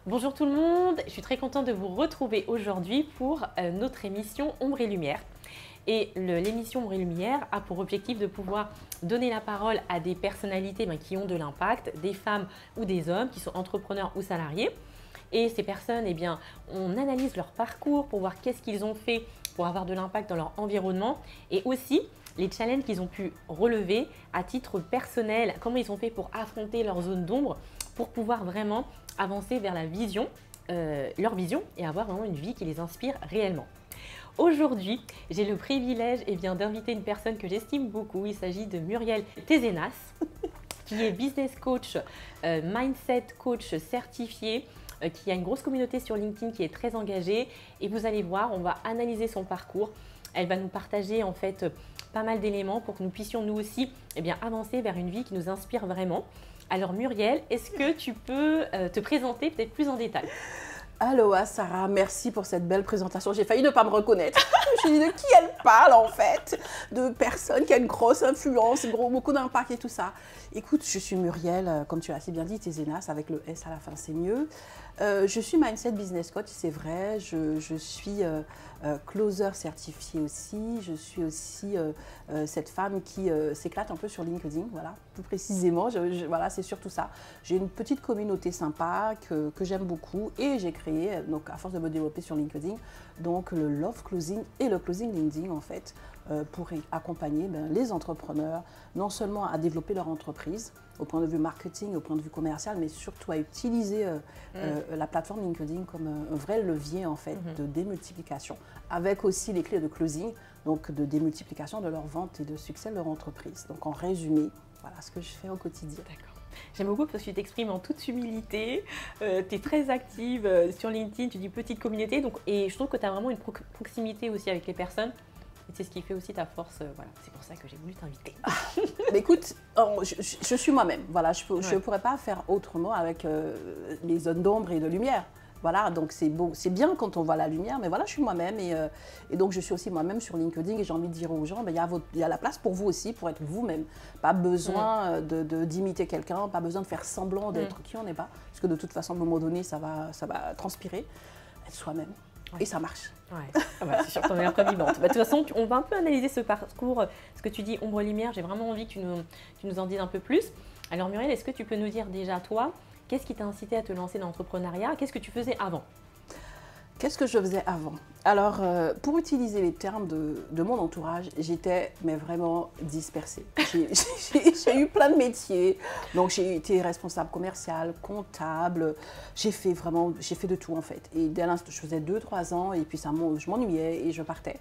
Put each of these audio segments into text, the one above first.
Bonjour tout le monde, je suis très contente de vous retrouver aujourd'hui pour notre émission Ombre et Lumière. Et l'émission Ombre et Lumière a pour objectif de pouvoir donner la parole à des personnalités qui ont de l'impact, des femmes ou des hommes qui sont entrepreneurs ou salariés. Et ces personnes, on analyse leur parcours pour voir qu'est-ce qu'ils ont fait pour avoir de l'impact dans leur environnement et aussi les challenges qu'ils ont pu relever à titre personnel, comment ils ont fait pour affronter leur zone d'ombre pour pouvoir vraiment avancer vers la vision, leur vision et avoir vraiment une vie qui les inspire réellement. Aujourd'hui, j'ai le privilège d'inviter une personne que j'estime beaucoup. Il s'agit de Muriel Tézenas, qui est business coach, mindset coach certifié, qui a une grosse communauté sur LinkedIn qui est très engagée. Et vous allez voir, on va analyser son parcours. Elle va nous partager en fait pas mal d'éléments pour que nous puissions nous aussi avancer vers une vie qui nous inspire vraiment. Alors Muriel, est-ce que tu peux te présenter peut-être plus en détail? Aloha Sarah, merci pour cette belle présentation. J'ai failli ne pas me reconnaître. Je me suis dit de qui elle parle en fait, de personne qui a une grosse influence, beaucoup d'impact et tout ça. Écoute, je suis Muriel, comme tu l'as si bien dit, Tézenas, avec le S à la fin, c'est mieux. Je suis Mindset Business Coach, c'est vrai. Je suis closer certifié aussi. Je suis aussi cette femme qui s'éclate un peu sur LinkedIn, voilà, plus précisément. Voilà, c'est surtout ça. J'ai une petite communauté sympa que j'aime beaucoup et j'ai créé, donc à force de me développer sur LinkedIn, donc le Love Closing et le Closing LinkedIn en fait, pour accompagner les entrepreneurs, non seulement à développer leur entreprise, au point de vue marketing, au point de vue commercial, mais surtout à utiliser la plateforme LinkedIn comme un vrai levier en fait de démultiplication, avec aussi les clés de closing, donc de démultiplication de leur vente et de succès de leur entreprise. Donc en résumé, voilà ce que je fais au quotidien. D'accord. J'aime beaucoup parce que tu t'exprimes en toute humilité, tu es très active sur LinkedIn, tu dis petite communauté, et je trouve que tu as vraiment une proximité aussi avec les personnes. Et c'est ce qui fait aussi ta force, voilà. C'est pour ça que j'ai voulu t'inviter. Mais écoute, je suis moi-même, voilà. Je ne pourrais pas faire autrement avec les zones d'ombre et de lumière. Voilà, donc c'est beau, c'est bien quand on voit la lumière, mais voilà, je suis moi-même et donc je suis aussi moi-même sur LinkedIn et j'ai envie de dire aux gens, il y a la place pour vous aussi, pour être vous-même. Pas besoin d'imiter quelqu'un, pas besoin de faire semblant d'être qui on n'est pas, parce que de toute façon, à un moment donné, ça va transpirer, être soi-même. Et ça marche. Ouais. Ah bah, c'est sûr que tu en es la preuve vivante. De toute façon, on va un peu analyser ce parcours, ce que tu dis ombre-lumière. J'ai vraiment envie que tu nous en dises un peu plus. Alors Muriel, est-ce que tu peux nous dire déjà toi, qu'est-ce qui t'a incité à te lancer dans l'entrepreneuriat? Qu'est-ce que tu faisais avant? Qu'est-ce que je faisais avant? Alors, pour utiliser les termes de mon entourage, j'étais vraiment dispersée. J'ai eu plein de métiers. Donc, j'ai été responsable commercial, comptable. J'ai fait de tout en fait. Et dès l'instant, je faisais 2-3 ans et puis je m'ennuyais et je partais.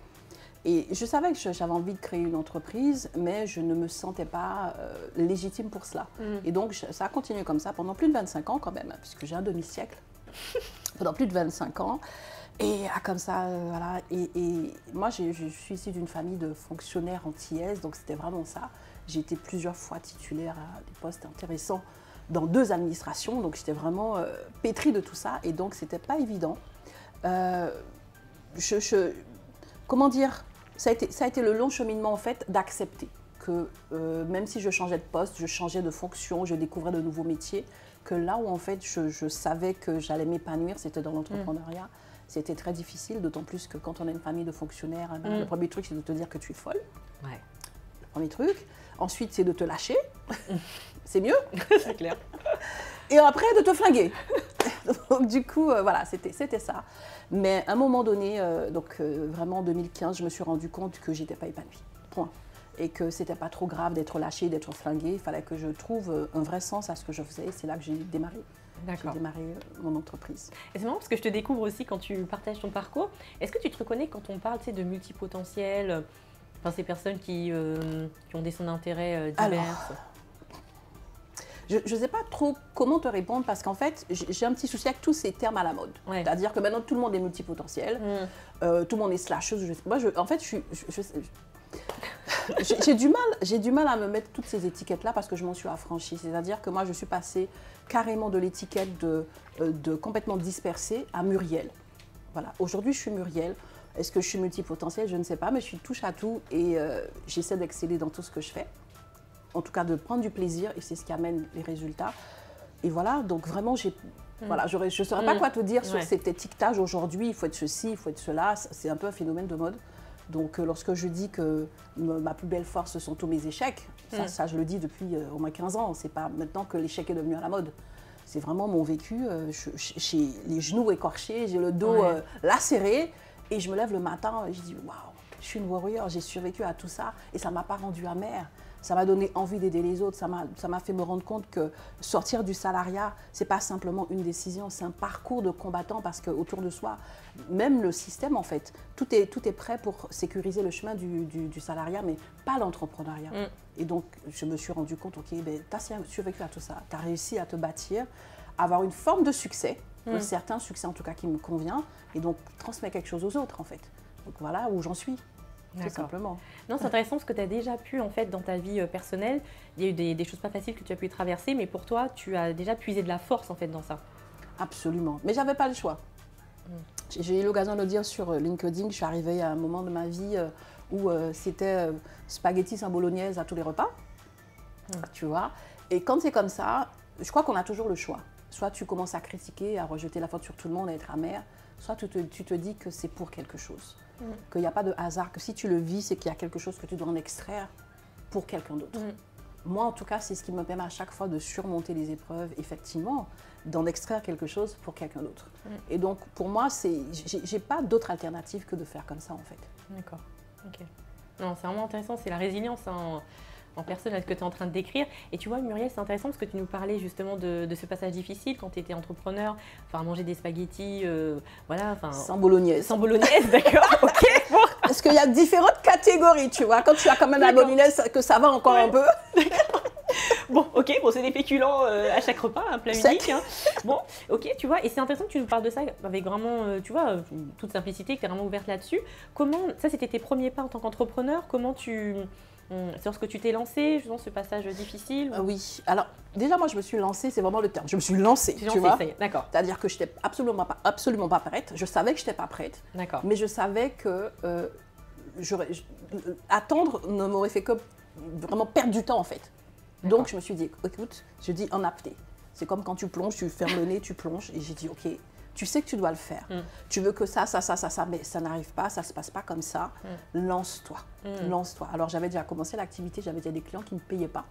Et je savais que j'avais envie de créer une entreprise, mais je ne me sentais pas légitime pour cela. Et donc, ça a continué comme ça pendant plus de 25 ans quand même, puisque j'ai un demi-siècle. Pendant plus de 25 ans. Et comme ça, voilà. Et moi, je suis issue d'une famille de fonctionnaires antillaises, donc c'était vraiment ça. J'ai été plusieurs fois titulaire à des postes intéressants dans 2 administrations, donc j'étais vraiment pétrie de tout ça, et donc c'était pas évident. Comment dire, ça a été le long cheminement en fait d'accepter que même si je changeais de poste, je changeais de fonction, je découvrais de nouveaux métiers, que là où en fait je savais que j'allais m'épanouir, c'était dans l'entrepreneuriat. C'était très difficile, d'autant plus que quand on a une famille de fonctionnaires, le premier truc c'est de te dire que tu es folle. Ouais. Le premier truc. Ensuite c'est de te lâcher, c'est mieux. C'est clair. Et après de te flinguer. Donc du coup, voilà, c'était ça. Mais à un moment donné, vraiment en 2015, je me suis rendu compte que j'étais pas épanouie. Point. Et que c'était pas trop grave d'être lâchée, d'être flinguée. Il fallait que je trouve un vrai sens à ce que je faisais. Et c'est là que j'ai démarré. J'ai démarré mon entreprise. Et c'est marrant parce que je te découvre aussi quand tu partages ton parcours. Est-ce que tu te reconnais quand on parle de multipotentiel, ces personnes qui ont des centres d'intérêt divers? Alors, je ne sais pas trop comment te répondre parce qu'en fait, j'ai un petit souci avec tous ces termes à la mode. Ouais. C'est-à-dire que maintenant, tout le monde est multipotentiel, tout le monde est slasheuse. En fait, j'ai du mal à me mettre toutes ces étiquettes-là parce que je m'en suis affranchie. C'est-à-dire que moi, je suis passée carrément de l'étiquette de complètement dispersée à Muriel. Voilà. Aujourd'hui, je suis Muriel. Est-ce que je suis multipotentielle? Je ne sais pas, mais je suis touche à tout et j'essaie d'exceller dans tout ce que je fais. En tout cas, de prendre du plaisir et c'est ce qui amène les résultats. Et voilà, donc vraiment, Voilà, je ne saurais pas quoi te dire sur Ouais. cet étiquetage aujourd'hui, il faut être ceci, il faut être cela, c'est un peu un phénomène de mode. Donc lorsque je dis que ma plus belle force, ce sont tous mes échecs, ça je le dis depuis au moins 15 ans, c'est pas maintenant que l'échec est devenu à la mode. C'est vraiment mon vécu, j'ai les genoux écorchés, j'ai le dos lacéré, et je me lève le matin et je dis waouh, je suis une warrior, j'ai survécu à tout ça et ça ne m'a pas rendue amère. Ça m'a donné envie d'aider les autres, ça m'a fait me rendre compte que sortir du salariat, ce n'est pas simplement une décision, c'est un parcours de combattant parce qu'autour de soi, même le système en fait, tout est prêt pour sécuriser le chemin du salariat, mais pas l'entrepreneuriat. Et donc, je me suis rendu compte, ok, ben, tu as survécu à tout ça, tu as réussi à te bâtir, avoir une forme de succès, un certain succès en tout cas qui me convient, et donc transmettre quelque chose aux autres en fait. Donc voilà où j'en suis. Tout simplement. Non, c'est intéressant parce que tu as déjà pu, en fait, dans ta vie personnelle, il y a eu des choses pas faciles que tu as pu traverser, mais pour toi, tu as déjà puisé de la force, en fait, dans ça. Absolument. Mais j'avais pas le choix. J'ai eu l'occasion de le dire sur LinkedIn. Je suis arrivée à un moment de ma vie où c'était spaghetti sans bolognaise à tous les repas. Tu vois. Et quand c'est comme ça, je crois qu'on a toujours le choix. Soit tu commences à critiquer, à rejeter la faute sur tout le monde, à être amer, soit tu te dis que c'est pour quelque chose. Qu'il n'y a pas de hasard, que si tu le vis, c'est qu'il y a quelque chose que tu dois en extraire pour quelqu'un d'autre. Moi, en tout cas, c'est ce qui me permet à chaque fois de surmonter les épreuves, effectivement, d'en extraire quelque chose pour quelqu'un d'autre. Et donc, pour moi, j'ai pas d'autre alternative que de faire comme ça, en fait. D'accord. Ok. Non, c'est vraiment intéressant, c'est la résilience en personne, ce que tu es en train de décrire. Et tu vois, Muriel, c'est intéressant parce que tu nous parlais justement de ce passage difficile quand tu étais entrepreneur, enfin manger des spaghettis, voilà. Sans bolognaise. Sans bolognaise, d'accord, ok. Bon. Parce qu'il y a différentes catégories, tu vois. Quand tu as quand même la bolognaise, que ça va encore un peu. Bon, ok, bon, c'est des féculents à chaque repas, un plat unique. Hein. Bon, ok, tu vois, et c'est intéressant que tu nous parles de ça avec vraiment, tu vois, toute simplicité, que tu es vraiment ouverte là-dessus. Comment, ça c'était tes premiers pas en tant qu'entrepreneur, comment c'est lorsque tu t'es lancée, justement, ce passage difficile Oui, alors déjà moi je me suis lancée, c'est vraiment le terme, je me suis lancée, tu vois. D'accord. C'est-à-dire que je n'étais absolument pas prête, je savais que je n'étais pas prête, mais je savais que attendre ne m'aurait fait que vraiment perdre du temps en fait. Donc je me suis dit, écoute, je dis en apnée. C'est comme quand tu plonges, tu fermes le nez, tu plonges, et j'ai dit, ok, tu sais que tu dois le faire. Tu veux que ça, mais ça n'arrive pas, ça ne se passe pas comme ça. Lance-toi, lance-toi. Alors j'avais déjà commencé l'activité, j'avais déjà des clients qui ne me payaient pas.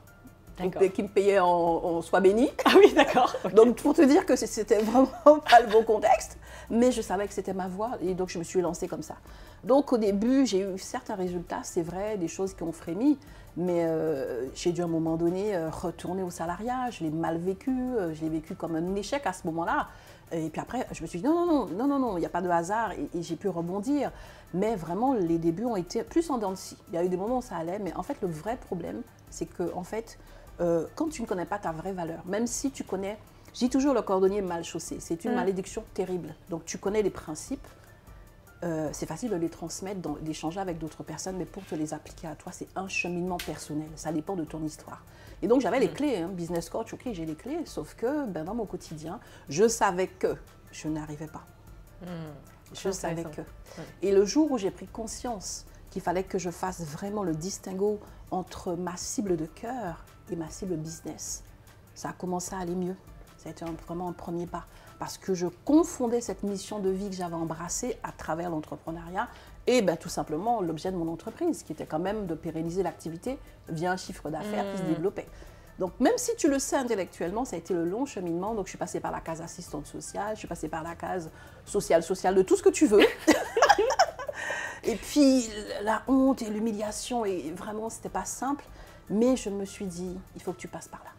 Qui me payaient en soie bénie. Ah oui, d'accord. Okay. Donc pour te dire que c'était vraiment pas le bon contexte, mais je savais que c'était ma voie et donc je me suis lancée comme ça. Donc au début, j'ai eu certains résultats, c'est vrai, des choses qui ont frémi, mais j'ai dû à un moment donné retourner au salariat, je l'ai mal vécu, je l'ai vécu comme un échec à ce moment-là. Et puis après, je me suis dit non, il n'y a pas de hasard et j'ai pu rebondir. Mais vraiment, les débuts ont été plus en dents de scie. Il y a eu des moments où ça allait, mais en fait, le vrai problème, c'est que en fait, quand tu ne connais pas ta vraie valeur, même si tu connais, je dis toujours le cordonnier mal chaussé, c'est une malédiction terrible. Donc tu connais les principes, c'est facile de les transmettre, d'échanger avec d'autres personnes, mais pour te les appliquer à toi, c'est un cheminement personnel, ça dépend de ton histoire. Et donc j'avais les clés, hein, business coach, ok, j'ai les clés, sauf que dans mon quotidien, je savais que je n'arrivais pas. Je savais que. Et le jour où j'ai pris conscience qu'il fallait que je fasse vraiment le distinguo entre ma cible de cœur et ma cible business, ça a commencé à aller mieux. Ça a été vraiment un premier pas. Parce que je confondais cette mission de vie que j'avais embrassée à travers l'entrepreneuriat et tout simplement l'objet de mon entreprise, qui était quand même de pérenniser l'activité via un chiffre d'affaires qui se développait. Donc même si tu le sais intellectuellement, ça a été le long cheminement. Donc je suis passée par la case assistante sociale, je suis passée par la case sociale, de tout ce que tu veux. Et puis la honte et l'humiliation, et vraiment c'était pas simple. Mais je me suis dit, il faut que tu passes par là.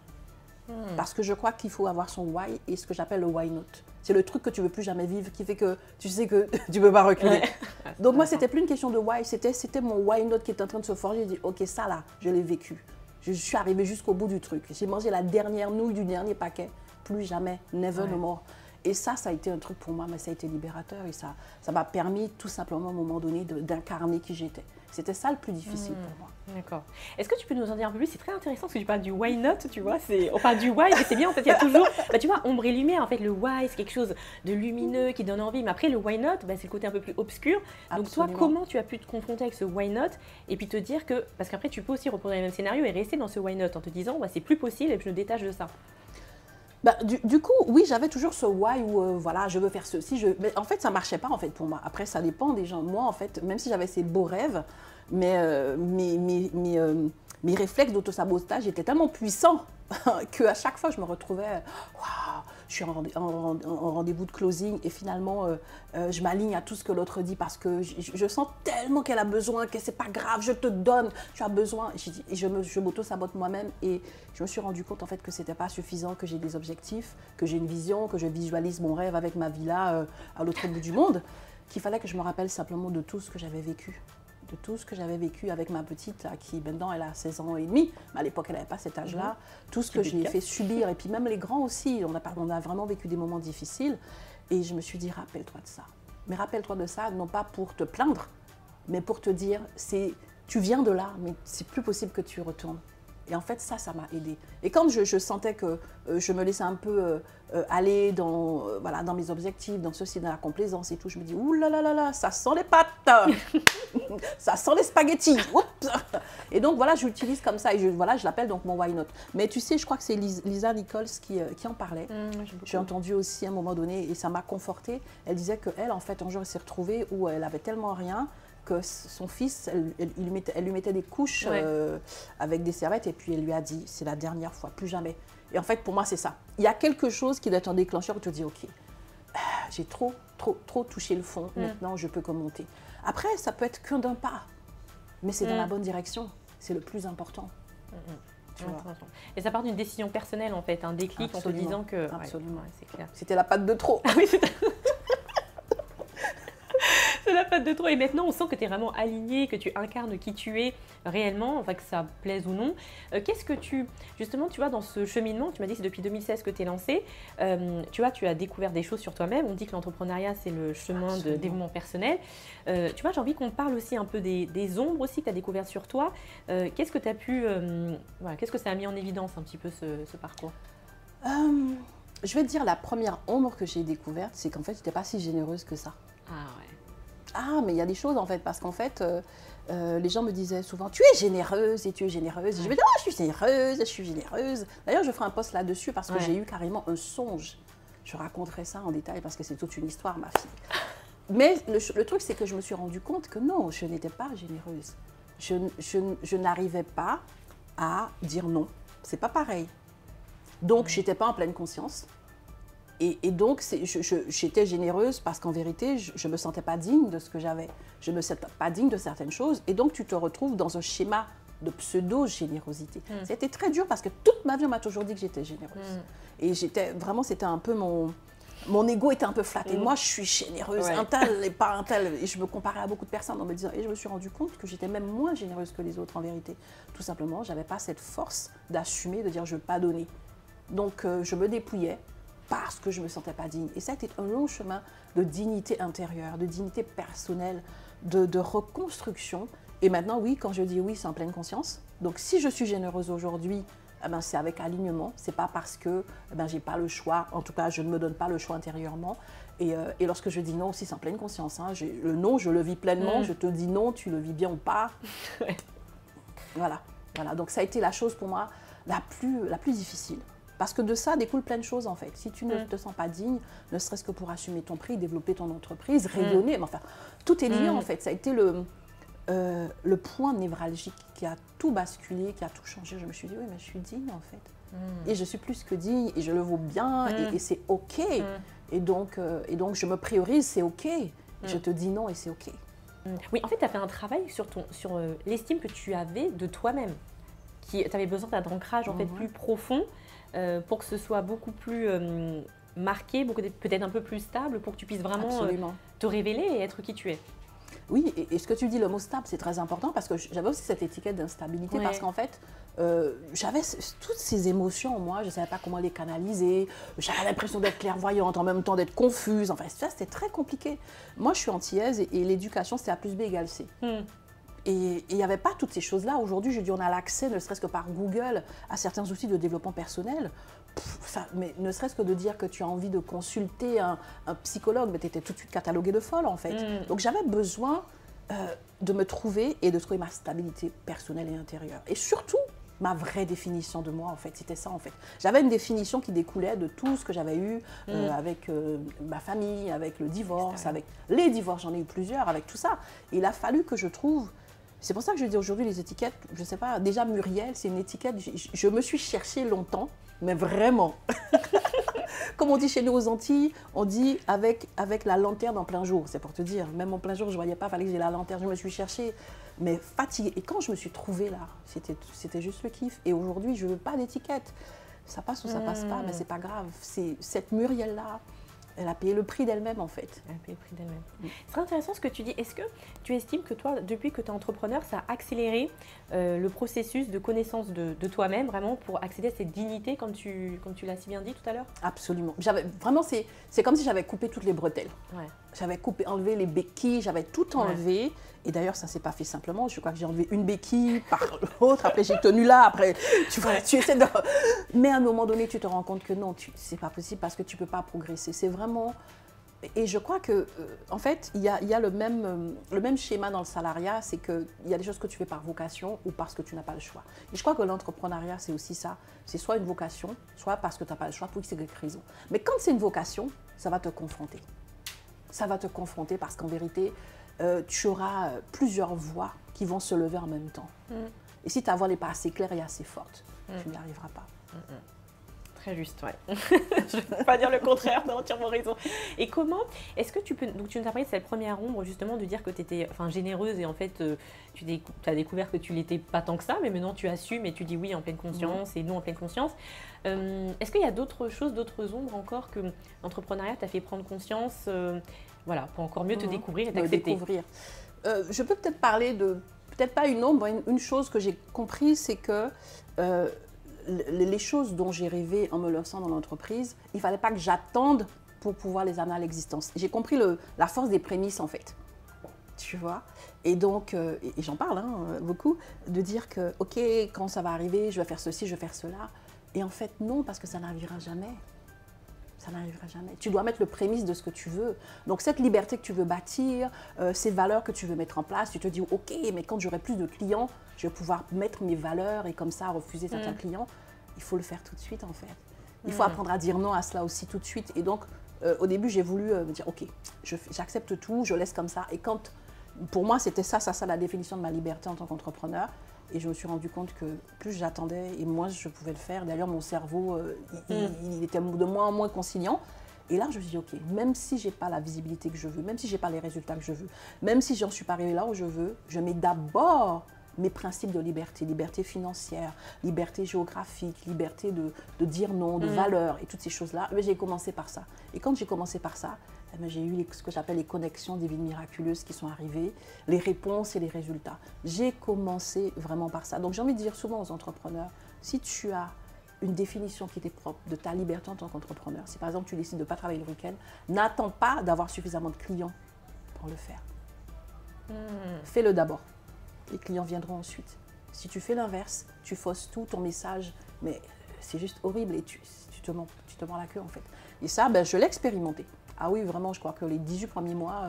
Parce que je crois qu'il faut avoir son why et ce que j'appelle le why not. C'est le truc que tu veux plus jamais vivre qui fait que tu sais que tu ne peux pas reculer. Ouais. Donc moi, c'était plus une question de why, c'était mon why not qui était en train de se forger. J'ai dit, ok, ça là, je l'ai vécu. Je suis arrivée jusqu'au bout du truc. J'ai mangé la dernière nouille du dernier paquet. Plus jamais, never no more. Et ça a été un truc pour moi, mais ça a été libérateur et ça m'a permis tout simplement à un moment donné d'incarner qui j'étais. C'était ça le plus difficile pour moi. D'accord. Est-ce que tu peux nous en dire un peu plus? C'est très intéressant parce que tu parles du why not, tu vois. On parle du why, mais c'est bien, en fait, il y a toujours, tu vois, ombre et lumière. En fait, le why, c'est quelque chose de lumineux qui donne envie. Mais après, le why not, c'est le côté un peu plus obscur. Donc toi, comment tu as pu te confronter avec ce why not et puis te dire que, parce qu'après, tu peux aussi reprendre le même scénario et rester dans ce why not en te disant, c'est plus possible et je me détache de ça. Bah, du coup, oui, j'avais toujours ce why où, voilà, je veux faire ceci. Mais en fait, ça ne marchait pas en fait, pour moi. Après, ça dépend des gens. Moi, en fait, même si j'avais ces beaux rêves, mais mes réflexes d'autosabotage étaient tellement puissants qu'à chaque fois, je me retrouvais, waouh, je suis en rendez-vous de closing et finalement, je m'aligne à tout ce que l'autre dit parce que je sens tellement qu'elle a besoin, que c'est pas grave, je te donne, tu as besoin. Et je m'auto-sabote moi-même et je me suis rendu compte en fait que c'était pas suffisant, que j'ai des objectifs, que j'ai une vision, que je visualise mon rêve avec ma villa à l'autre bout du monde, qu'il fallait que je me rappelle simplement de tout ce que j'avais vécu. De tout ce que j'avais vécu avec ma petite, là, qui maintenant elle a 16 ans et demi, mais à l'époque elle n'avait pas cet âge-là, tout ce que je lui ai fait subir, et puis même les grands aussi, on a vraiment vécu des moments difficiles, et je me suis dit, rappelle-toi de ça. Mais rappelle-toi de ça, non pas pour te plaindre, mais pour te dire, tu viens de là, mais c'est plus possible que tu y retournes. Et en fait, ça m'a aidée. Et quand je sentais que je me laissais un peu aller dans, voilà, dans mes objectifs, dans ceci, dans la complaisance et tout, je me dis, ouh là là là là, ça sent les pâtes, ça sent les spaghettis. Oups. Et donc, voilà, je l'utilise comme ça. Et voilà, je l'appelle donc mon why not. Mais tu sais, je crois que c'est Lisa Nichols qui en parlait. J'ai entendu aussi à un moment donné et ça m'a confortée. Elle disait qu'elle, en fait, un jour, elle s'est retrouvée où elle avait tellement rien que son fils, elle lui mettait des couches avec des serviettes et puis elle lui a dit, c'est la dernière fois, plus jamais. Et en fait, pour moi, c'est ça. Il y a quelque chose qui doit être un déclencheur où tu te dis, ok, j'ai trop touché le fond, maintenant je peux que monter. Après, ça peut être qu'un d'un pas, mais c'est dans la bonne direction, c'est le plus important. Tu vois. Et ça part d'une décision personnelle en fait, un déclic. Absolument. En te disant que… Absolument, ouais, c'est clair. C'était la patte de trop. Oui, c'est la patte de trop. Et maintenant, on sent que tu es vraiment aligné, que tu incarnes qui tu es réellement, enfin que ça plaise ou non. Qu'est-ce que justement, tu vois, dans ce cheminement, tu m'as dit que c'est depuis 2016 que tu es lancé, tu vois, tu as découvert des choses sur toi-même. On dit que l'entrepreneuriat, c'est le chemin de développement personnel. Tu vois, j'ai envie qu'on parle aussi un peu des ombres aussi que tu as découvertes sur toi. Qu'est-ce que tu as pu… voilà, qu'est-ce que ça a mis en évidence un petit peu ce parcours? Je vais te dire, la première ombre que j'ai découverte, c'est qu'en fait, je n'étais pas si généreuse que ça. Ah ouais. Ah, mais il y a des choses en fait, parce qu'en fait, les gens me disaient souvent, tu es généreuse et tu es généreuse. Et je me dis, oh, je suis généreuse, je suis généreuse. D'ailleurs, je ferai un post là-dessus parce que j'ai eu carrément un songe. Je raconterai ça en détail parce que c'est toute une histoire, ma fille. Mais le truc, c'est que je me suis rendu compte que non, je n'étais pas généreuse. Je n'arrivais pas à dire non. C'est pas pareil. Donc, je n'étais pas en pleine conscience. Et donc, j'étais généreuse parce qu'en vérité, je ne me sentais pas digne de ce que j'avais. Je ne me sentais pas digne de certaines choses. Et donc, tu te retrouves dans un schéma de pseudo-générosité. C'était très dur parce que toute ma vie, on m'a toujours dit que j'étais généreuse. Et vraiment, c'était un peu mon ego était un peu flatté. Moi, je suis généreuse. Un tel et pas un tel. Et je me comparais à beaucoup de personnes en me disant, et je me suis rendu compte que j'étais même moins généreuse que les autres en vérité. Tout simplement, je n'avais pas cette force d'assumer, de dire, je ne veux pas donner. Donc, je me dépouillais parce que je ne me sentais pas digne. Et ça a été un long chemin de dignité intérieure, de dignité personnelle, de reconstruction. Et maintenant, oui, quand je dis oui, c'est en pleine conscience. Donc, si je suis généreuse aujourd'hui, eh ben, c'est avec alignement. Ce n'est pas parce que je n'ai pas le choix. En tout cas, je ne me donne pas le choix intérieurement. Et lorsque je dis non aussi, c'est en pleine conscience. Hein. Le non, je le vis pleinement. Je te dis non, tu le vis bien ou pas. Voilà. Donc, ça a été la chose pour moi la plus difficile. Parce que de ça découle plein de choses en fait. Si tu ne te sens pas digne, ne serait-ce que pour assumer ton prix, développer ton entreprise, rayonner, mais enfin, tout est lié en fait. Ça a été le point névralgique qui a tout basculé, qui a tout changé. Je me suis dit, oui, mais je suis digne en fait. Et je suis plus que digne, et je le vaux bien, et c'est OK. Et donc, je me priorise, c'est OK. Je te dis non, et c'est OK. Oui, en fait, tu as fait un travail sur l'estime que tu avais de toi-même. Tu avais besoin d'un ancrage en fait, plus profond. Pour que ce soit beaucoup plus marqué, peut-être un peu plus stable, pour que tu puisses vraiment te révéler et être qui tu es. Oui, et ce que tu dis, le mot stable, c'est très important parce que j'avais aussi cette étiquette d'instabilité parce qu'en fait, j'avais toutes ces émotions en moi, je ne savais pas comment les canaliser, j'avais l'impression d'être clairvoyante, en même temps d'être confuse, enfin ça c'était très compliqué. Moi je suis antillaise et l'éducation c'était A plus B égale C. Et il n'y avait pas toutes ces choses-là. Aujourd'hui, je dis, on a l'accès, ne serait-ce que par Google, à certains outils de développement personnel. Mais ne serait-ce que de dire que tu as envie de consulter un psychologue, mais tu étais tout de suite cataloguée de folle, en fait. Donc, j'avais besoin de me trouver et de trouver ma stabilité personnelle et intérieure. Et surtout, ma vraie définition de moi, en fait. C'était ça, en fait. J'avais une définition qui découlait de tout ce que j'avais eu avec ma famille, avec le divorce, avec les divorces, j'en ai eu plusieurs, avec tout ça. Et il a fallu que je trouve... C'est pour ça que je dis aujourd'hui, les étiquettes, je ne sais pas, déjà Muriel, c'est une étiquette, je me suis cherchée longtemps, mais vraiment. Comme on dit chez nous aux Antilles, on dit avec la lanterne en plein jour, c'est pour te dire. Même en plein jour, je ne voyais pas, il fallait que j'ai la lanterne, je me suis cherchée, mais fatiguée. Et quand je me suis trouvée là, c'était juste le kiff. Et aujourd'hui, je ne veux pas d'étiquette. Ça passe ou ça passe pas, mais c'est pas grave. C'est cette Muriel-là, elle a payé le prix d'elle-même en fait. Elle a payé le prix d'elle-même. C'est intéressant ce que tu dis. Est-ce que tu estimes que toi, depuis que tu es entrepreneur, ça a accéléré le processus de connaissance de toi-même, vraiment pour accéder à cette dignité, comme tu l'as si bien dit tout à l'heure? Absolument. Vraiment, c'est comme si j'avais coupé toutes les bretelles. Ouais. J'avais enlevé les béquilles, j'avais tout enlevé. Ouais. Et d'ailleurs, ça ne s'est pas fait simplement. Je crois que j'ai enlevé une béquille par l'autre. Après, j'ai tenu là. Après, tu vois, tu essaies de... Mais à un moment donné, tu te rends compte que non, c'est pas possible parce que tu ne peux pas progresser. C'est vraiment... Et je crois que, en fait, il y a le même schéma dans le salariat. C'est qu'il y a des choses que tu fais par vocation ou parce que tu n'as pas le choix. Et je crois que l'entrepreneuriat, c'est aussi ça. C'est soit une vocation, soit parce que tu n'as pas le choix pour X raison. Mais quand c'est une vocation, ça va te confronter. Ça va te confronter parce qu'en vérité, tu auras plusieurs voix qui vont se lever en même temps. Et si ta voix n'est pas assez claire et assez forte, tu n'y arriveras pas. Très juste, ouais. Je ne vais pas dire le contraire, tu as entièrement raison. Et comment, est-ce que tu peux, donc tu nous as parlé de cette première ombre justement de dire que tu étais généreuse et en fait tu as découvert que tu l'étais pas tant que ça, mais maintenant tu assumes et tu dis oui en pleine conscience et non en pleine conscience. Est-ce qu'il y a d'autres choses, d'autres ombres encore que l'entrepreneuriat t'a fait prendre conscience voilà, pour encore mieux te découvrir et t'accepter. Je peux peut-être parler de, peut-être pas une ombre, une chose que j'ai compris, c'est que les choses dont j'ai rêvé en me lançant dans l'entreprise, il ne fallait pas que j'attende pour pouvoir les amener à l'existence. J'ai compris la force des prémices en fait, tu vois. Et donc, et j'en parle beaucoup, de dire que, ok, quand ça va arriver, je vais faire ceci, je vais faire cela. Et en fait, non, parce que ça n'arrivera jamais. Ça n'arrivera jamais. Tu dois mettre le prémisse de ce que tu veux. Donc, cette liberté que tu veux bâtir, ces valeurs que tu veux mettre en place, tu te dis, OK, mais quand j'aurai plus de clients, je vais pouvoir mettre mes valeurs et comme ça refuser certains clients. Il faut le faire tout de suite, en fait. Il faut apprendre à dire non à cela aussi tout de suite. Et donc, au début, j'ai voulu me dire, OK, j'accepte tout, je laisse comme ça. Et quand, pour moi, c'était ça la définition de ma liberté en tant qu'entrepreneur. Et je me suis rendu compte que plus j'attendais et moins je pouvais le faire. D'ailleurs, mon cerveau, il était de moins en moins conciliant. Et là, je me suis dit, OK, même si je n'ai pas la visibilité que je veux, même si je n'ai pas les résultats que je veux, même si j'en suis pas arrivée là où je veux, je mets d'abord mes principes de liberté, liberté financière, liberté géographique, liberté de dire non, de valeur et toutes ces choses-là. Mais j'ai commencé par ça. Et quand j'ai commencé par ça, j'ai eu ce que j'appelle les connexions divines miraculeuses qui sont arrivées, les réponses et les résultats. J'ai commencé vraiment par ça. Donc j'ai envie de dire souvent aux entrepreneurs, si tu as une définition qui t'est propre de ta liberté en tant qu'entrepreneur, si par exemple tu décides de ne pas travailler le week-end, n'attends pas d'avoir suffisamment de clients pour le faire. Fais-le d'abord. Les clients viendront ensuite. Si tu fais l'inverse, tu fausses tout ton message, mais c'est juste horrible et tu te mords la queue en fait. Et ça, je l'ai expérimenté. Ah oui, vraiment, je crois que les 18 premiers mois,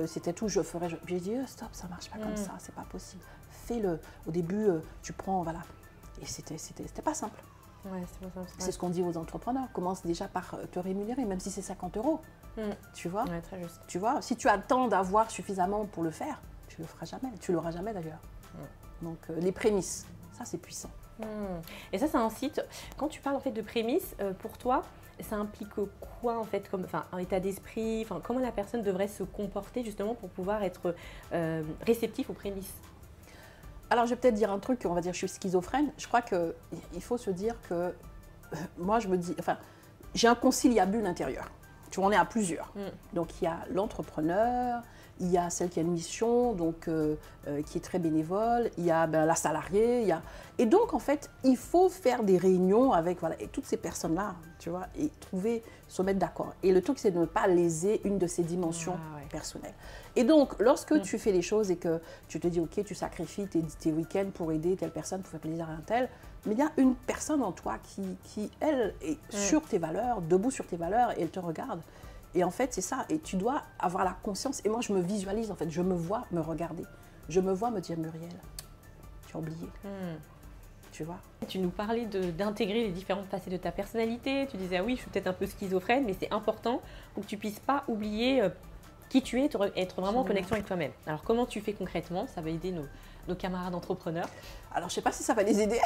c'était tout, je ferais. J'ai dit, stop, ça ne marche pas comme ça, c'est pas possible. Fais-le. Au début, tu prends, voilà. Et c'était pas simple. Ouais, c'est pas simple. C'est ce qu'on dit aux entrepreneurs. Commence déjà par te rémunérer, même si c'est 50 €. Tu vois? Ouais, très juste. Tu vois, si tu attends d'avoir suffisamment pour le faire, tu le feras jamais. Tu l'auras jamais d'ailleurs. Donc, les prémices, ça c'est puissant. Et ça, c'est un site. Quand tu parles en fait de prémices, pour toi, ça implique quoi en fait, comme un état d'esprit, comment la personne devrait se comporter justement pour pouvoir être réceptif aux prémices? Alors, je vais peut-être dire un truc, on va dire je suis schizophrène. Je crois qu'il faut se dire que moi, je me dis, j'ai un conciliabule intérieur. Tu vois, on est à plusieurs. Donc, il y a l'entrepreneur, il y a celle qui a une mission, donc qui est très bénévole, il y a la salariée, Et donc, en fait, il faut faire des réunions avec et toutes ces personnes-là, tu vois, et se mettre d'accord. Et le truc, c'est de ne pas léser une de ces dimensions personnelles. Et donc, lorsque tu fais les choses et que tu te dis, OK, tu sacrifies tes week-ends pour aider telle personne, pour faire plaisir à un tel, mais il y a une personne en toi qui elle, est sur tes valeurs, debout sur tes valeurs, et elle te regarde. Et en fait, c'est ça. Et tu dois avoir la conscience. Et moi, je me visualise, en fait. Je me vois me regarder. Je me vois me dire, Muriel, tu as oublié. tu vois. Tu nous parlais d'intégrer les différentes facettes de ta personnalité. Tu disais, ah oui, je suis peut-être un peu schizophrène, mais c'est important pour que tu puisses pas oublier qui tu es, être vraiment en connexion avec toi-même. Alors, comment tu fais concrètement? Ça va aider nos camarades entrepreneurs. Alors, je sais pas si ça va les aider.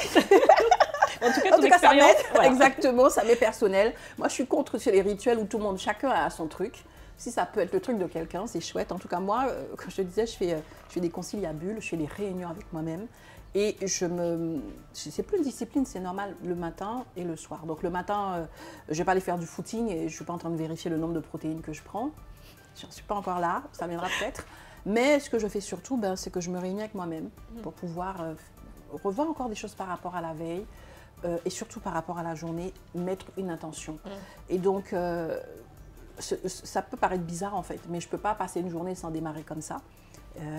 En tout cas, ça m'aide. Voilà. Exactement, ça m'est personnel. Moi, je suis contre les rituels où tout le monde, chacun a son truc. Si ça peut être le truc de quelqu'un, c'est chouette. En tout cas, moi, comme je te disais, je fais des conciliabules, je fais des réunions avec moi-même. Et c'est plus une discipline, c'est normal, le matin et le soir. Donc, le matin, je ne vais pas aller faire du footing et je ne suis pas en train de vérifier le nombre de protéines que je prends. Je n'en suis pas encore là, ça viendra peut-être. Mais ce que je fais surtout, c'est que je me réunis avec moi-même pour pouvoir revoir encore des choses par rapport à la veille. Et surtout par rapport à la journée, mettre une intention. Et donc, ça peut paraître bizarre en fait, mais je ne peux pas passer une journée sans démarrer comme ça.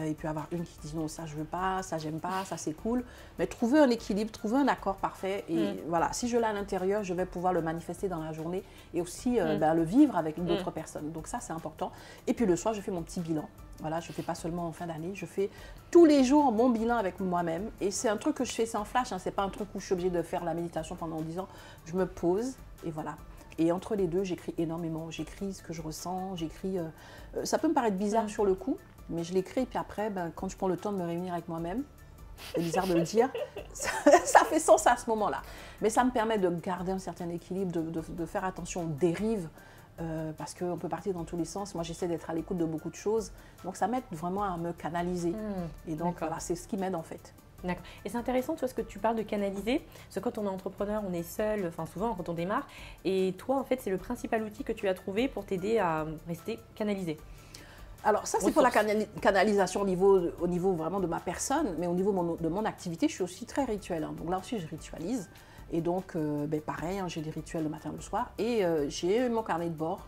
Et puis avoir une qui dit non, ça je veux pas, ça j'aime pas, ça c'est cool. Mais trouver un équilibre, trouver un accord parfait. Et voilà, si je l'ai à l'intérieur, je vais pouvoir le manifester dans la journée et aussi le vivre avec d'autres personnes. Donc ça c'est important. Et puis le soir, je fais mon petit bilan. Voilà, je ne fais pas seulement en fin d'année, je fais tous les jours mon bilan avec moi-même. Et c'est un truc que je fais sans flash, hein. Ce n'est pas un truc où je suis obligée de faire la méditation pendant 10 ans. Je me pose et voilà. Et entre les deux, j'écris énormément. J'écris ce que je ressens, j'écris... ça peut me paraître bizarre sur le coup, mais je l'écris. Et puis après, quand je prends le temps de me réunir avec moi-même, c'est bizarre de le dire, ça fait sens à ce moment-là. Mais ça me permet de garder un certain équilibre, de faire attention aux dérives. Parce qu'on peut partir dans tous les sens. Moi, j'essaie d'être à l'écoute de beaucoup de choses. Donc, ça m'aide vraiment à me canaliser. Et donc, voilà, c'est ce qui m'aide en fait. D'accord. Et c'est intéressant, tu vois, ce que tu parles de canaliser. Parce que quand on est entrepreneur, on est seul, enfin souvent quand on démarre. Et toi, en fait, c'est le principal outil que tu as trouvé pour t'aider à rester canalisé. Alors ça, c'est pour la canalisation au niveau vraiment de ma personne. Mais au niveau de mon activité, je suis aussi très rituelle. Hein. Donc là aussi, je ritualise. Et donc, pareil, hein, j'ai des rituels le matin et le soir. Et j'ai mon carnet de bord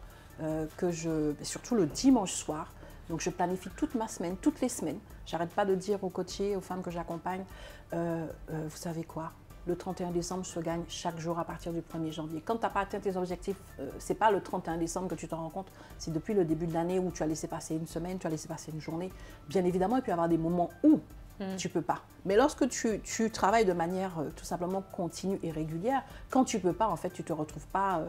surtout le dimanche soir. Donc, je planifie toute ma semaine, toutes les semaines. J'arrête pas de dire aux coachés, aux femmes que j'accompagne, vous savez quoi? Le 31 décembre se gagne chaque jour à partir du 1er janvier. Quand tu n'as pas atteint tes objectifs, ce n'est pas le 31 décembre que tu te rends compte. C'est depuis le début de l'année où tu as laissé passer une semaine, tu as laissé passer une journée. Bien évidemment, il peut y avoir des moments où tu ne peux pas. Mais lorsque tu travailles de manière tout simplement continue et régulière, quand tu ne peux pas, en fait, tu ne te retrouves pas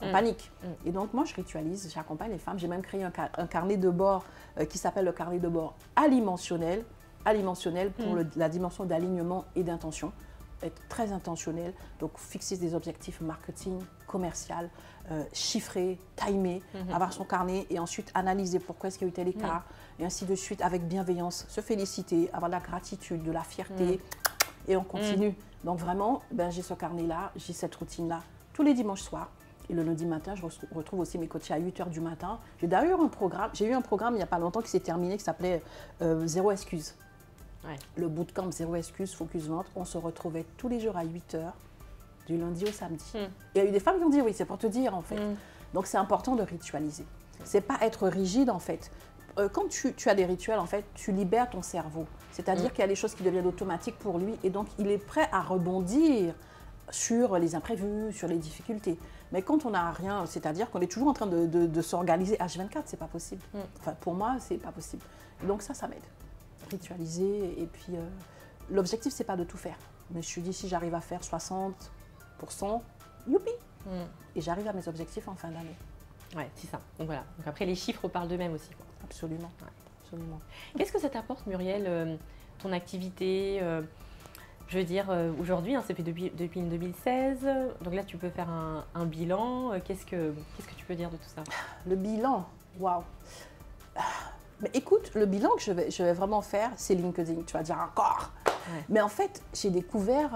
en panique. Et donc, moi, je ritualise, j'accompagne les femmes. J'ai même créé un carnet de bord qui s'appelle le carnet de bord alimentationnel pour la dimension d'alignement et d'intention. Être très intentionnel, donc fixer des objectifs marketing, commercial, chiffrer, timer, avoir son carnet et ensuite analyser pourquoi est-ce qu'il y a eu tel écart et ainsi de suite avec bienveillance, se féliciter, avoir de la gratitude, de la fierté et on continue. Donc vraiment, j'ai ce carnet-là, j'ai cette routine-là tous les dimanches soirs. Et le lundi matin, je retrouve aussi mes coachés à 8 h du matin. J'ai d'ailleurs j'ai eu un programme il n'y a pas longtemps qui s'est terminé qui s'appelait Zéro excuse. Ouais. Le bootcamp Zéro excuse, focus vente, on se retrouvait tous les jours à 8 h, du lundi au samedi. Il y a eu des femmes qui ont dit oui, c'est pour te dire en fait. Donc c'est important de ritualiser. C'est pas être rigide en fait. Quand tu as des rituels, en fait, tu libères ton cerveau. C'est-à-dire qu'il y a des choses qui deviennent automatiques pour lui et donc il est prêt à rebondir sur les imprévus, sur les difficultés. Mais quand on n'a rien, c'est-à-dire qu'on est toujours en train de s'organiser H24, c'est pas possible. Enfin, pour moi, c'est pas possible. Donc ça m'aide. Ritualiser et puis l'objectif, c'est pas de tout faire. Mais je me suis dit, si j'arrive à faire 60%, youpi. Et j'arrive à mes objectifs en fin d'année. Ouais, c'est ça. Donc voilà. Donc après, les chiffres parlent d'eux-mêmes aussi, quoi. Absolument. Ouais, absolument. Qu'est-ce que ça t'apporte, Muriel, ton activité je veux dire, aujourd'hui, ça fait depuis 2016, donc là tu peux faire un bilan. Qu'est-ce que tu peux dire de tout ça? Le bilan, waouh. Mais écoute, le bilan que je vais vraiment faire, c'est LinkedIn. Tu vas dire encore. Ouais. Mais en fait, j'ai découvert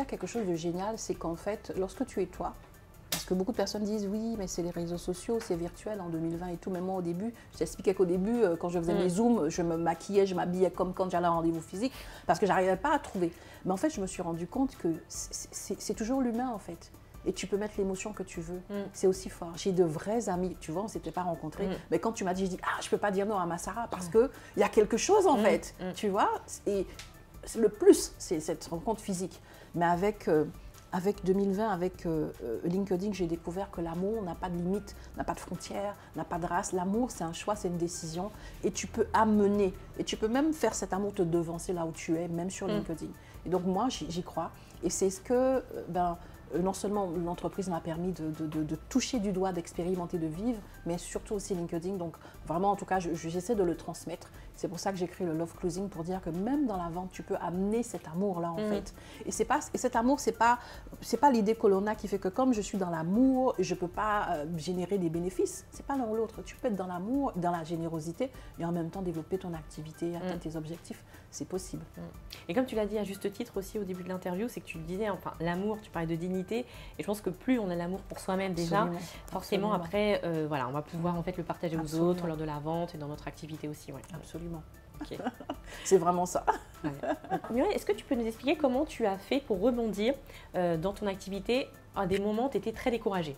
quelque chose de génial, c'est qu'en fait, lorsque tu es toi, parce que beaucoup de personnes disent oui, mais c'est les réseaux sociaux, c'est virtuel en 2020 et tout. Mais moi, au début, je t'expliquais qu'au début, quand je faisais mes zooms, je me maquillais, je m'habillais comme quand j'allais à un rendez-vous physique parce que je n'arrivais pas à trouver. Mais en fait, je me suis rendu compte que c'est toujours l'humain, en fait. Et tu peux mettre l'émotion que tu veux. C'est aussi fort. J'ai de vrais amis, tu vois, on ne s'était pas rencontrés. Mais quand tu m'as dit, je dis, je ne peux pas dire non à ma Sarah parce qu'il y a quelque chose, en fait. Tu vois, et le plus, c'est cette rencontre physique. Mais avec avec 2020, avec LinkedIn, j'ai découvert que l'amour n'a pas de limite, n'a pas de frontières, n'a pas de race. L'amour, c'est un choix, c'est une décision. Et tu peux amener, et tu peux même faire cet amour te devancer là où tu es, même sur LinkedIn. Et donc moi, j'y crois. Et c'est ce que, non seulement l'entreprise m'a permis de toucher du doigt, d'expérimenter, de vivre, mais surtout aussi LinkedIn. Donc vraiment, en tout cas, j'essaie de le transmettre. C'est pour ça que j'ai créé le Love Closing, pour dire que même dans la vente, tu peux amener cet amour-là, en fait. Et cet amour, c'est pas l'idée que l'on a qui fait que comme je suis dans l'amour, je ne peux pas générer des bénéfices. C'est pas l'un ou l'autre. Tu peux être dans l'amour, dans la générosité, et en même temps développer ton activité, atteindre tes objectifs. C'est possible. Et comme tu l'as dit à juste titre aussi au début de l'interview, c'est que tu le disais, enfin, l'amour, tu parlais de dignité, et je pense que plus on a l'amour pour soi-même déjà, forcément après, voilà, on va pouvoir en fait le partager aux autres lors de la vente et dans notre activité aussi. Ouais. Absolument. Okay. C'est vraiment ça. Ouais. Muriel, est-ce que tu peux nous expliquer comment tu as fait pour rebondir dans ton activité à des moments où tu étais très découragée?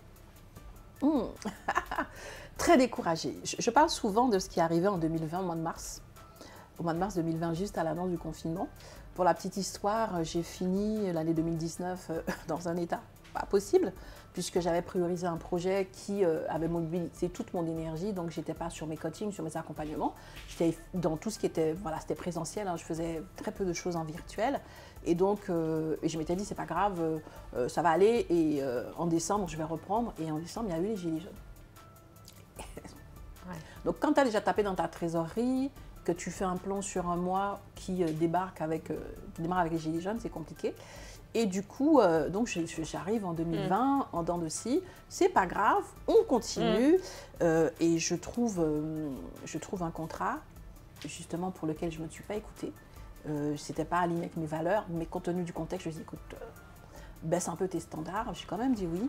Très découragée. Je parle souvent de ce qui est arrivé en 2020, au mois de mars. Au mois de mars 2020, juste à l'annonce du confinement. Pour la petite histoire, j'ai fini l'année 2019 dans un état pas possible, puisque j'avais priorisé un projet qui avait mobilisé toute mon énergie, donc je n'étais pas sur mes coachings, sur mes accompagnements. J'étais dans tout ce qui était, voilà, c'était présentiel, hein, je faisais très peu de choses en virtuel. Et donc, je m'étais dit, c'est pas grave, ça va aller, et en décembre, je vais reprendre. Et en décembre, il y a eu les Gilets jaunes. Ouais. Donc, quand tu as déjà tapé dans ta trésorerie, que tu fais un plan sur un mois qui démarre avec les Gilets jaunes, c'est compliqué. Et du coup, donc j'arrive en 2020, en dents de scie, c'est pas grave, on continue. Et je trouve un contrat, justement, pour lequel je ne me suis pas écoutée. C'était pas aligné avec mes valeurs, mais compte tenu du contexte, je me dis, écoute, baisse un peu tes standards. J'ai quand même dit oui.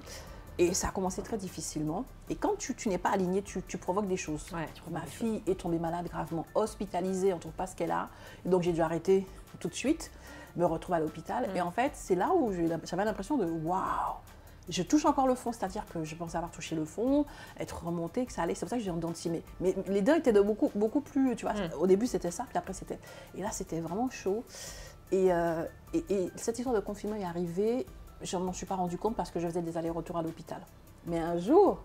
Et ça a commencé très difficilement. Et quand tu n'es pas aligné, tu provoques des choses. Ouais, ma fille est tombée malade gravement, hospitalisée, on ne trouve pas ce qu'elle a. Et donc j'ai dû arrêter tout de suite, me retrouver à l'hôpital. Et en fait, c'est là où j'avais l'impression de waouh, je touche encore le fond, c'est-à-dire que je pensais avoir touché le fond, être remontée, que ça allait. C'est pour ça que j'ai en dents de scie. Mais les dents étaient de beaucoup plus, tu vois. Au début, c'était ça, puis après, c'était. Et là, c'était vraiment chaud. Et cette histoire de confinement est arrivée. Je ne m'en suis pas rendu compte parce que je faisais des allers-retours à l'hôpital. Mais un jour,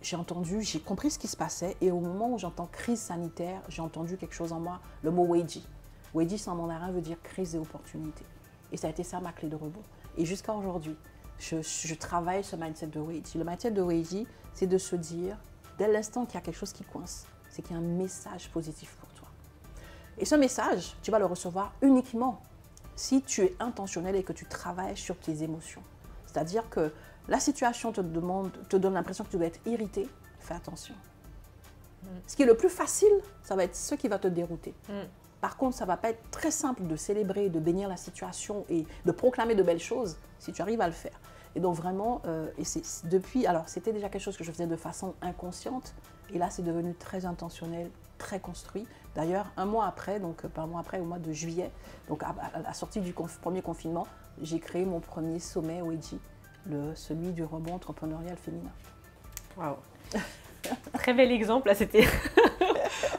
j'ai compris ce qui se passait. Et au moment où j'entends crise sanitaire, j'ai entendu quelque chose en moi, le mot Weiji. Weiji, sans mandarin, veut dire crise et opportunité. Et ça a été ça ma clé de rebond. Et jusqu'à aujourd'hui, je travaille ce mindset de Weiji. Le mindset de Weiji, c'est de se dire, dès l'instant qu'il y a quelque chose qui coince, c'est qu'il y a un message positif pour toi. Et ce message, tu vas le recevoir uniquement si tu es intentionnel et que tu travailles sur tes émotions. C'est-à-dire que la situation te donne l'impression que tu dois être irrité, fais attention. Ce qui est le plus facile, ça va être ce qui va te dérouter. Par contre, ça ne va pas être très simple de célébrer, de bénir la situation et de proclamer de belles choses si tu arrives à le faire. Et donc vraiment, alors c'était déjà quelque chose que je faisais de façon inconsciente, et là c'est devenu très intentionnel, très construit. D'ailleurs, un mois après, au mois de juillet, donc à la sortie du premier confinement, j'ai créé mon premier sommet Weiji, celui du rebond entrepreneurial féminin. Waouh. Très bel exemple, là c'était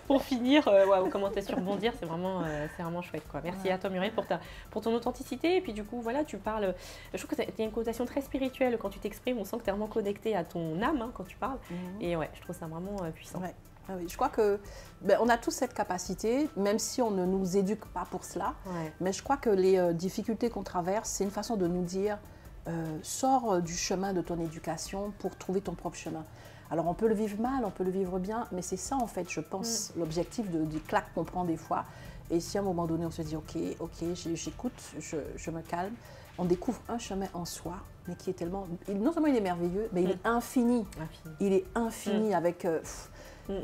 pour finir, comment tu as su rebondir, c'est vraiment chouette, quoi. Merci à toi Muriel pour ton authenticité, et puis du coup voilà, tu parles, je trouve que tu as une connotation très spirituelle quand tu t'exprimes, on sent que tu es vraiment connecté à ton âme quand tu parles, et ouais, je trouve ça vraiment puissant. Ouais. Ah oui, je crois que on a tous cette capacité, même si on ne nous éduque pas pour cela, mais je crois que les difficultés qu'on traverse, c'est une façon de nous dire, sors du chemin de ton éducation pour trouver ton propre chemin. Alors on peut le vivre mal, on peut le vivre bien, mais c'est ça en fait, je pense, l'objectif des claques qu'on prend des fois. Et si à un moment donné on se dit ok, j'écoute, je me calme, on découvre un chemin en soi, mais qui est tellement, non seulement il est merveilleux, mais il est infini. Il est infini avec,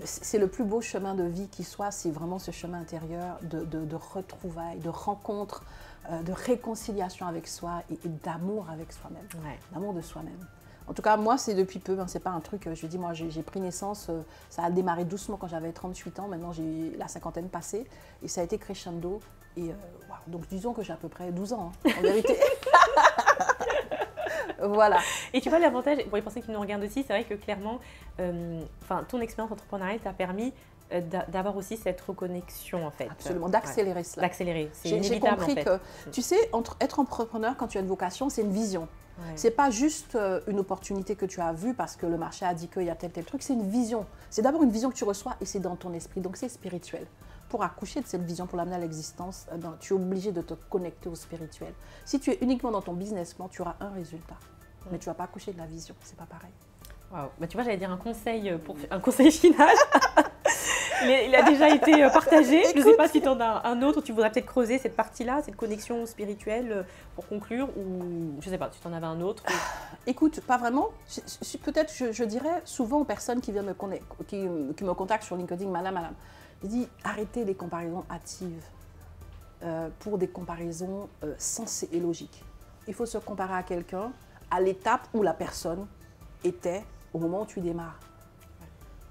c'est le plus beau chemin de vie qui soit, c'est vraiment ce chemin intérieur de retrouvailles, de rencontres, de réconciliation avec soi et d'amour avec soi-même, d'amour de soi-même. En tout cas, moi, c'est depuis peu, c'est pas un truc, je dis, moi, j'ai pris naissance, ça a démarré doucement quand j'avais 38 ans, maintenant j'ai la cinquantaine passée, et ça a été crescendo, et donc disons que j'ai à peu près 12 ans, en vérité. Voilà. Et tu vois, l'avantage, pour les personnes qui nous regardent aussi, c'est vrai que clairement, ton expérience entrepreneuriale t'a permis d'avoir aussi cette reconnexion en fait. Absolument, d'accélérer cela. D'accélérer, c'est J'ai inévitable compris en fait. que, tu sais, être entrepreneur quand tu as une vocation, c'est une vision. Ouais. C'est pas juste une opportunité que tu as vue parce que le marché a dit qu'il y a tel truc, c'est une vision. C'est d'abord une vision que tu reçois et c'est dans ton esprit, donc c'est spirituel. Pour accoucher de cette vision, pour l'amener à l'existence, tu es obligé de te connecter au spirituel. Si tu es uniquement dans ton business plan, tu auras un résultat, mais tu ne vas pas accoucher de la vision, c'est pas pareil. Wow. Bah, tu vois, j'allais dire un conseil final. Il a déjà été partagé. Je ne sais pas si tu en as un autre, tu voudrais peut-être creuser cette partie-là, cette connexion spirituelle pour conclure, ou je ne sais pas, si tu en avais un autre. Écoute, pas vraiment. Peut-être, je dirais souvent aux personnes qui viennent qui me contactent sur LinkedIn, madame, je dis arrêtez les comparaisons hâtives pour des comparaisons sensées et logiques. Il faut se comparer à quelqu'un à l'étape où la personne était au moment où tu démarres.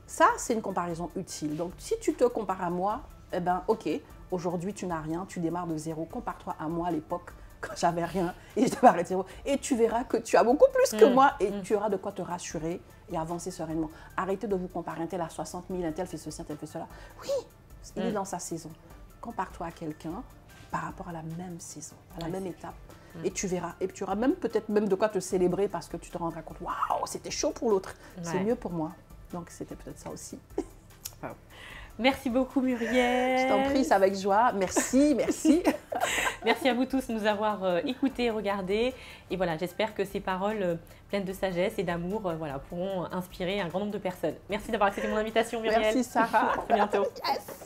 Ça, c'est une comparaison utile. Donc, si tu te compares à moi, eh ben, ok, aujourd'hui, tu n'as rien, tu démarres de zéro. Compare-toi à moi à l'époque, quand j'avais rien et je démarrais de zéro. Et tu verras que tu as beaucoup plus que moi et tu auras de quoi te rassurer et avancer sereinement. Arrêtez de vous comparer. Un tel a 60 000, un tel fait ceci, un tel fait cela. Oui, il est dans sa saison. Compare-toi à quelqu'un par rapport à la même saison, à la même étape. Et tu verras. Et tu auras même peut-être même de quoi te célébrer parce que tu te rendras compte, waouh, c'était chaud pour l'autre. C'est mieux pour moi. Donc, c'était peut-être ça aussi. Merci beaucoup, Muriel. Je t'en prie, c'est avec joie. Merci, merci. Merci à vous tous de nous avoir écoutés et regardés. Et voilà, j'espère que ces paroles pleines de sagesse et d'amour pourront inspirer un grand nombre de personnes. Merci d'avoir accepté mon invitation, Muriel. Merci, Sarah. À très bientôt. Yes.